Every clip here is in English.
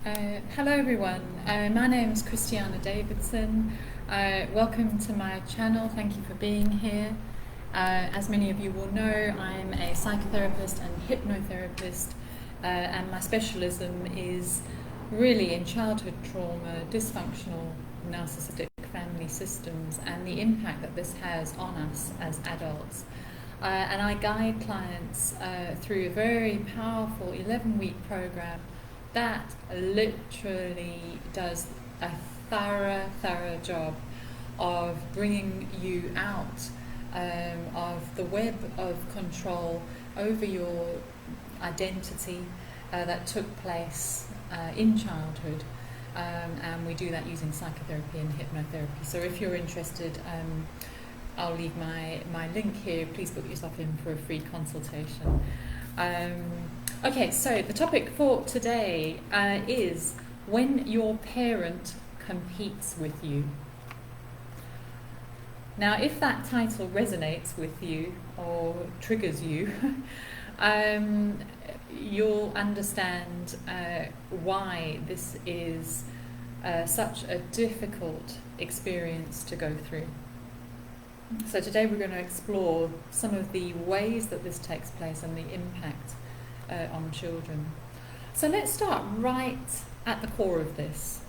Hello everyone, my name is Christiana Davidson. Welcome to my channel, thank you for being here. As many of you will know, I'm a psychotherapist and hypnotherapist, and my specialism is really in childhood trauma, dysfunctional narcissistic family systems, and the impact that this has on us as adults. And I guide clients through a very powerful 11-week program that literally does a thorough job of bringing you out of the web of control over your identity that took place in childhood, and we do that using psychotherapy and hypnotherapy. So if you're interested, I'll leave my link here. Please book yourself in for a free consultation. Okay, so the topic for today is when your parent competes with you. Now, if that title resonates with you or triggers you, you'll understand why this is such a difficult experience to go through. So today we're going to explore some of the ways that this takes place and the impact on children. So let's start right at the core of this.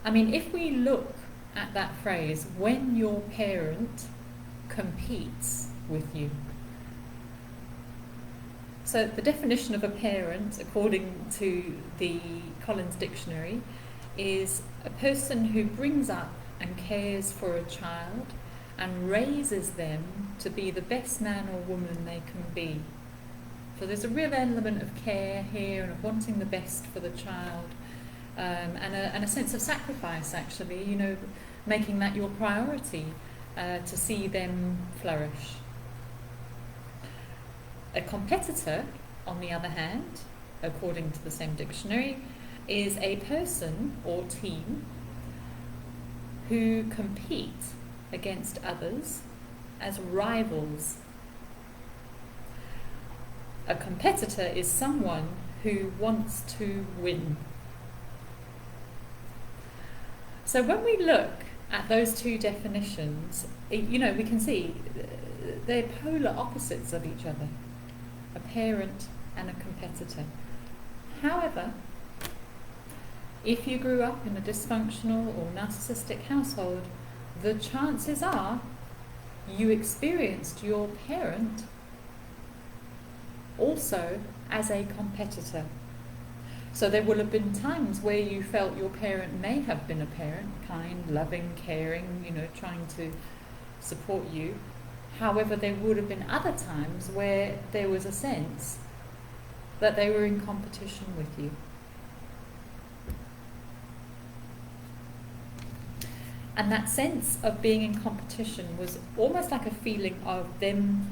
I mean, if we look at that phrase, when your parent competes with you. So the definition of a parent, according to the Collins Dictionary, is a person who brings up and cares for a child and raises them to be the best man or woman they can be. So there's a real element of care here and of wanting the best for the child, and a sense of sacrifice, actually, you know, making that your priority to see them flourish. A competitor, on the other hand, according to the same dictionary, is a person or team who compete against others as rivals. A competitor is someone who wants to win. So when we look at those two definitions, you know, we can see they're polar opposites of each other, a parent and a competitor. However, if you grew up in a dysfunctional or narcissistic household, the chances are you experienced your parent also as a competitor. So there will have been times where you felt your parent may have been a parent, kind, loving, caring, you know, trying to support you. However, there would have been other times where there was a sense that they were in competition with you. And that sense of being in competition was almost like a feeling of them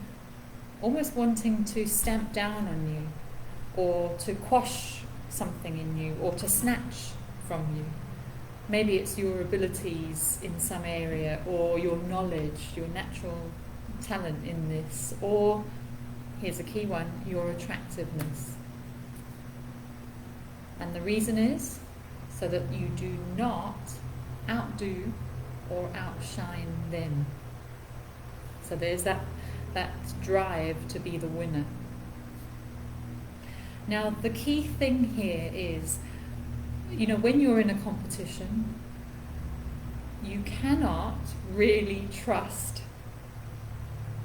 almost wanting to stamp down on you, or to quash something in you, or to snatch from you. Maybe it's your abilities in some area, or your knowledge, your natural talent in this, or, here's a key one, your attractiveness. And the reason is so that you do not outdo or outshine them. So there's that drive to be the winner. Now, the key thing here is, you know, when you're in a competition, you cannot really trust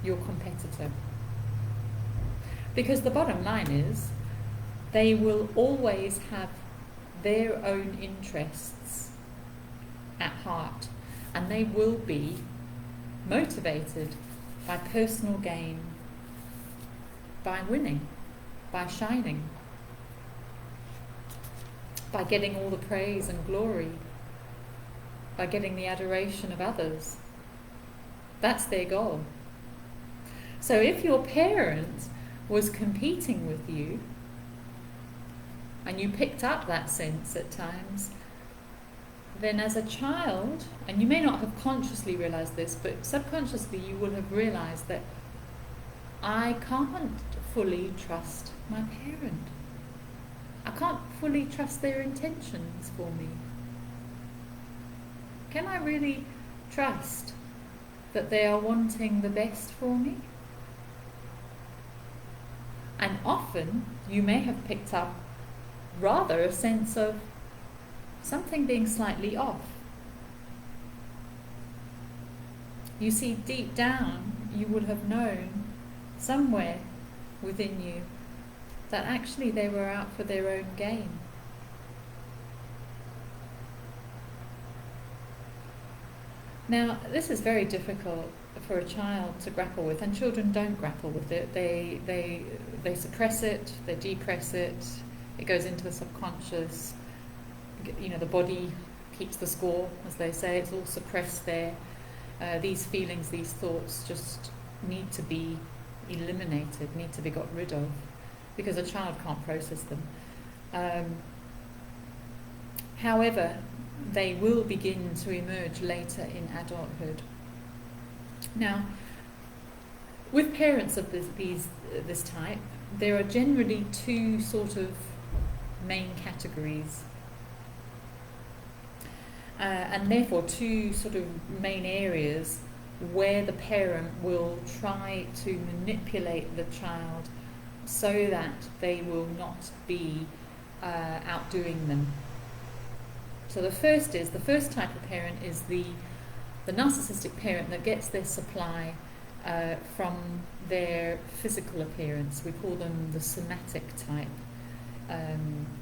your competitor. Because the bottom line is, they will always have their own interests at heart, and they will be motivated by personal gain, by winning, by shining, by getting all the praise and glory, by getting the adoration of others. That's their goal. So if your parent was competing with you, and you picked up that sense at times, then as a child, and you may not have consciously realized this, but subconsciously you will have realized that I can't fully trust my parent. I can't fully trust their intentions for me? Can I really trust that they are wanting the best for me? And often you may have picked up rather a sense of something being slightly off. You see, deep down you would have known somewhere within you that actually they were out for their own gain. Now, this is very difficult for a child to grapple with, and children don't grapple with it. They suppress it, they depress it, it goes into the subconscious. You know, the body keeps the score, as they say, it's all suppressed there. These feelings, these thoughts just need to be eliminated, need to be got rid of, because a child can't process them. However, they will begin to emerge later in adulthood. Now, with parents of this type, there are generally two sort of main categories, and therefore two sort of main areas where the parent will try to manipulate the child so that they will not be outdoing them. So the first type of parent is the narcissistic parent that gets their supply from their physical appearance. We call them the somatic type.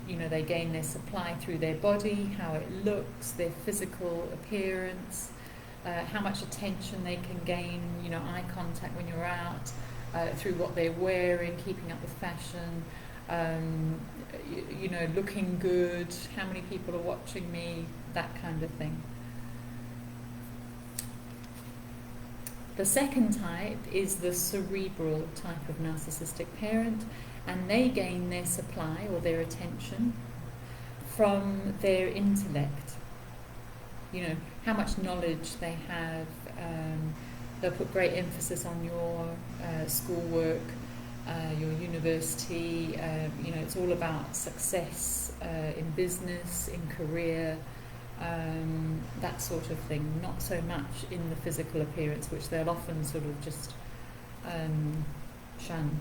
You know, they gain their supply through their body, how it looks, their physical appearance, how much attention they can gain, you know, eye contact when you're out, through what they're wearing, keeping up with fashion, you know, looking good, how many people are watching me, that kind of thing. The second type is the cerebral type of narcissistic parent, and they gain their supply or their attention from their intellect. You know, how much knowledge they have. They'll put great emphasis on your schoolwork, your university. You know, it's all about success in business, in career, that sort of thing. Not so much in the physical appearance, which they'll often sort of just shun.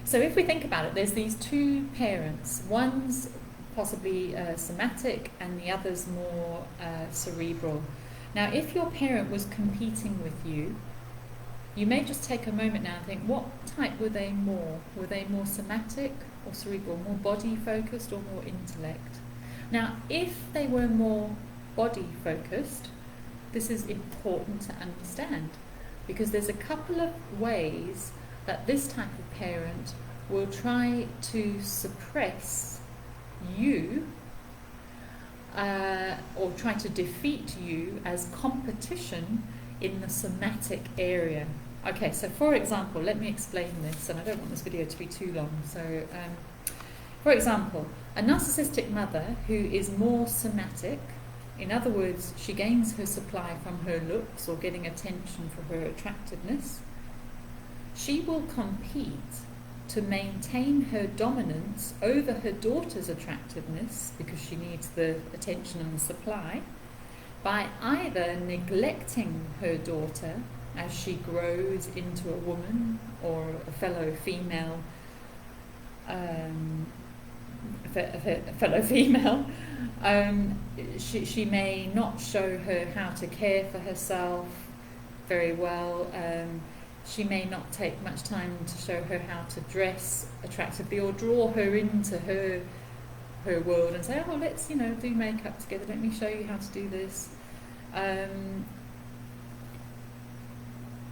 So if we think about it, there's these two parents. One's possibly somatic and the other's more cerebral. Now, if your parent was competing with you, you may just take a moment now and think, what type were they more? Were they more somatic or cerebral, more body focused or more intellect? Now, if they were more body focused, this is important to understand, because there's a couple of ways that this type of parent will try to suppress you or try to defeat you as competition in the somatic area. Okay, so for example, let me explain this, and I don't want this video to be too long. So, for example, a narcissistic mother who is more somatic, in other words, she gains her supply from her looks or getting attention for her attractiveness, she will compete to maintain her dominance over her daughter's attractiveness, because she needs the attention and the supply, by either neglecting her daughter as she grows into a woman or a fellow female, she may not show her how to care for herself very well. She may not take much time to show her how to dress attractively or draw her into her world and say, oh, let's, do makeup together, let me show you how to do this.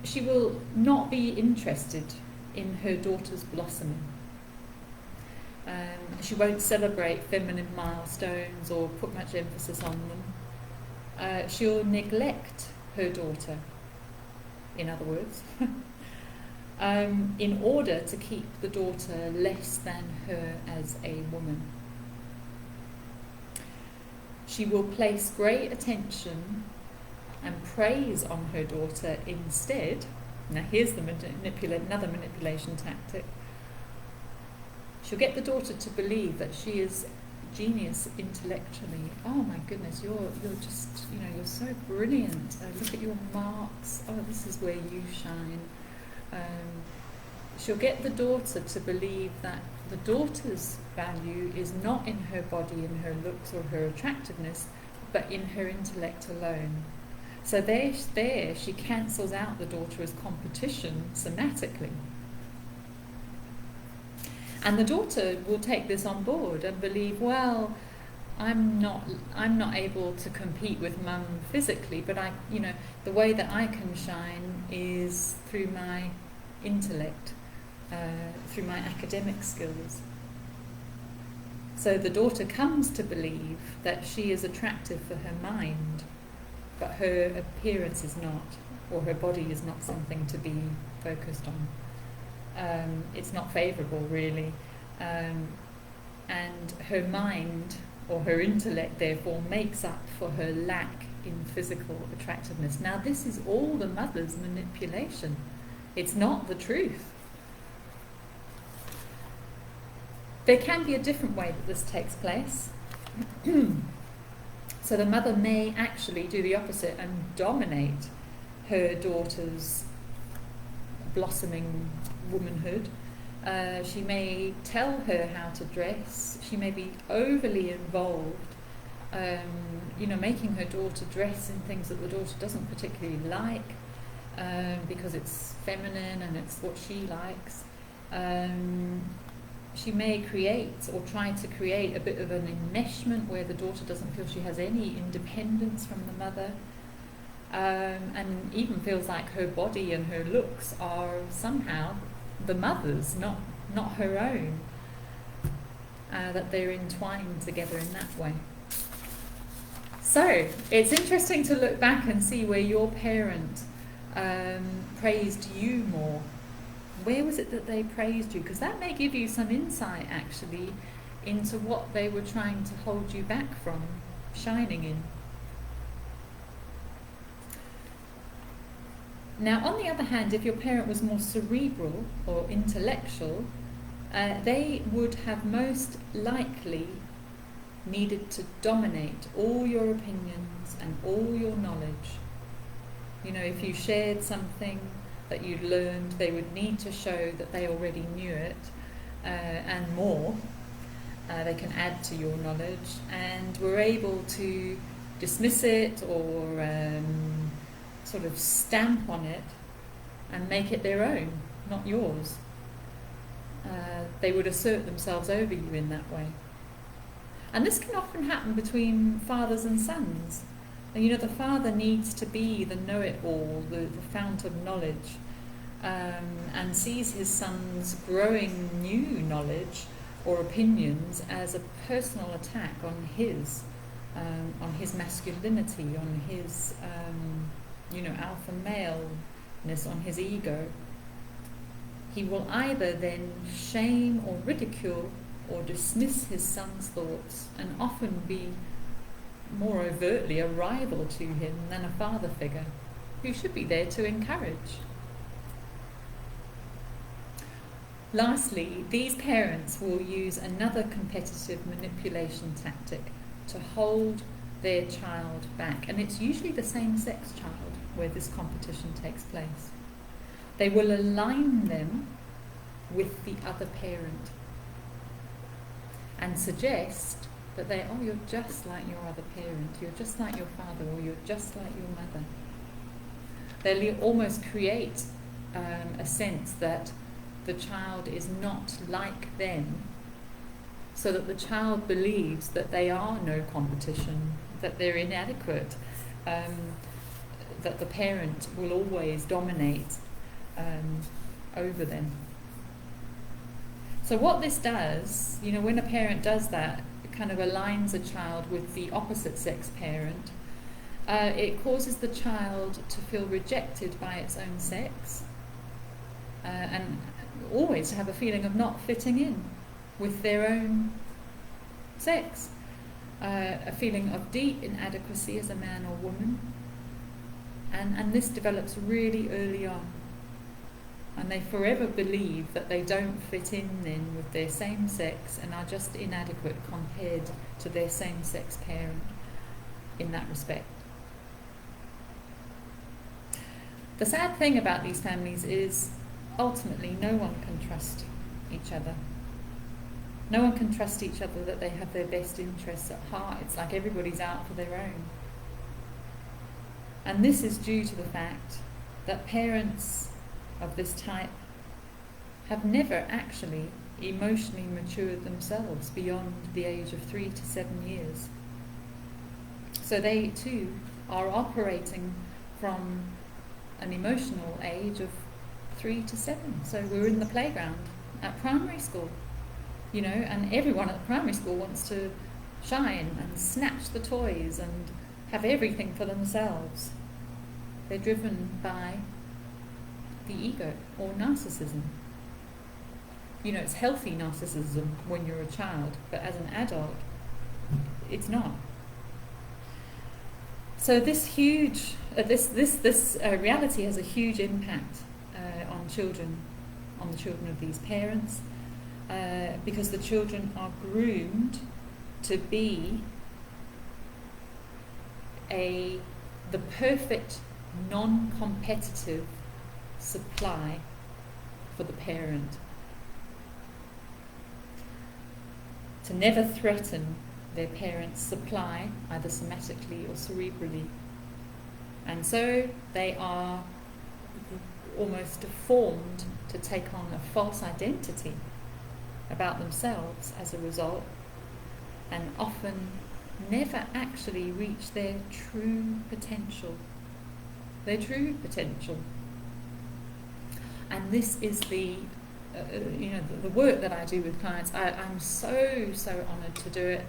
She will not be interested in her daughter's blossoming. She won't celebrate feminine milestones or put much emphasis on them. She'll neglect her daughter, in other words, in order to keep the daughter less than her as a woman. She will place great attention and praise on her daughter instead. Now here's the another manipulation tactic. She'll get the daughter to believe that she is genius intellectually. Oh my goodness, you're just, you're so brilliant. Look at your marks. Oh, this is where you shine. She'll get the daughter to believe that the daughter's value is not in her body, in her looks or her attractiveness, but in her intellect alone. So there she cancels out the daughter as competition somatically. And the daughter will take this on board and believe, well, I'm not able to compete with mum physically, but the way that I can shine is through my intellect, through my academic skills. So the daughter comes to believe that she is attractive for her mind, but her appearance is not, or her body is not something to be focused on. It's not favourable, really. And her mind, or her intellect, therefore, makes up for her lack in physical attractiveness. Now, this is all the mother's manipulation. It's not the truth. There can be a different way that this takes place. So the mother may actually do the opposite and dominate her daughter's blossoming womanhood. She may tell her how to dress. She may be overly involved, making her daughter dress in things that the daughter doesn't particularly like, because it's feminine and it's what she likes. She may create or try to create a bit of an enmeshment where the daughter doesn't feel she has any independence from the mother, and even feels like her body and her looks are somehow the mother's, not her own, that they're entwined together in that way. So it's interesting to look back and see where your parent praised you more. Where was it that they praised you? Because that may give you some insight, actually, into what they were trying to hold you back from shining in. Now, on the other hand, if your parent was more cerebral or intellectual, they would have most likely needed to dominate all your opinions and all your knowledge. If you shared something that you'd learned, they would need to show that they already knew it, and more. They can add to your knowledge, and were able to dismiss it or sort of stamp on it and make it their own, not yours. They would assert themselves over you in that way. And this can often happen between fathers and sons. And the father needs to be the know-it-all, the fount of knowledge, and sees his son's growing new knowledge or opinions as a personal attack on his masculinity, on his alpha maleness, on his ego. He will either then shame or ridicule or dismiss his son's thoughts, and often be more overtly a rival to him than a father figure who should be there to encourage. Lastly, these parents will use another competitive manipulation tactic to hold their child back, and it's usually the same-sex child where this competition takes place. They will align them with the other parent and suggest that you're just like your other parent, you're just like your father, or you're just like your mother. They'll almost create a sense that the child is not like them, so that the child believes that they are no competition, that they're inadequate, that the parent will always dominate over them. So what this does, when a parent does that, it kind of aligns a child with the opposite sex parent, it causes the child to feel rejected by its own sex, and always to have a feeling of not fitting in with their own sex, a feeling of deep inadequacy as a man or woman, and this develops really early on. and they forever believe that they don't fit in then with their same sex and are just inadequate compared to their same sex parent in that respect. The sad thing about these families is ultimately no one can trust each other. No one can trust each other that they have their best interests at heart. It's like everybody's out for their own. And this is due to the fact that parents of this type have never actually emotionally matured themselves beyond the age of 3 to 7 years. So they too are operating from an emotional age of 3 to 7. So we're in the playground at primary school, you know, and everyone at primary school wants to shine and snatch the toys and have everything for themselves. They're driven by the ego or narcissism. You know, it's healthy narcissism when you're a child, but as an adult, it's not. So this huge, this reality has a huge impact on children, on the children of these parents, because the children are groomed to be the perfect non-competitive supply for the parent, to never threaten their parents' supply, either somatically or cerebrally. And so they are almost formed to take on a false identity about themselves as a result, and often never actually reach their true potential. Their true potential. And this is the work that I do with clients. I'm so honoured to do it.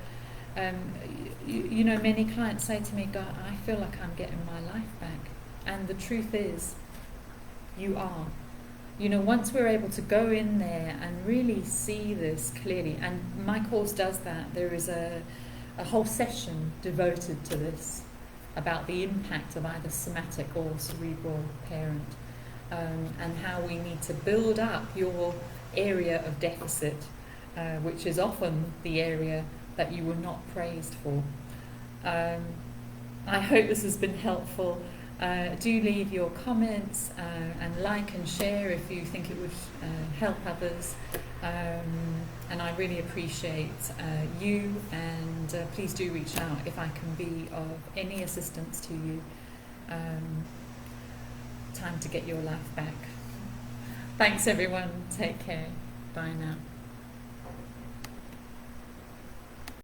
You know, many clients say to me, God, I feel like I'm getting my life back. And the truth is, you are. You know, once we're able to go in there and really see this clearly, and my course does that, there is a whole session devoted to this, about the impact of either somatic or cerebral parent, and how we need to build up your area of deficit, which is often the area that you were not praised for. I hope this has been helpful. Do leave your comments and like and share if you think it would help others. And I really appreciate you, and please do reach out if I can be of any assistance to you. Time to get your life back. Thanks everyone. Take care. Bye now.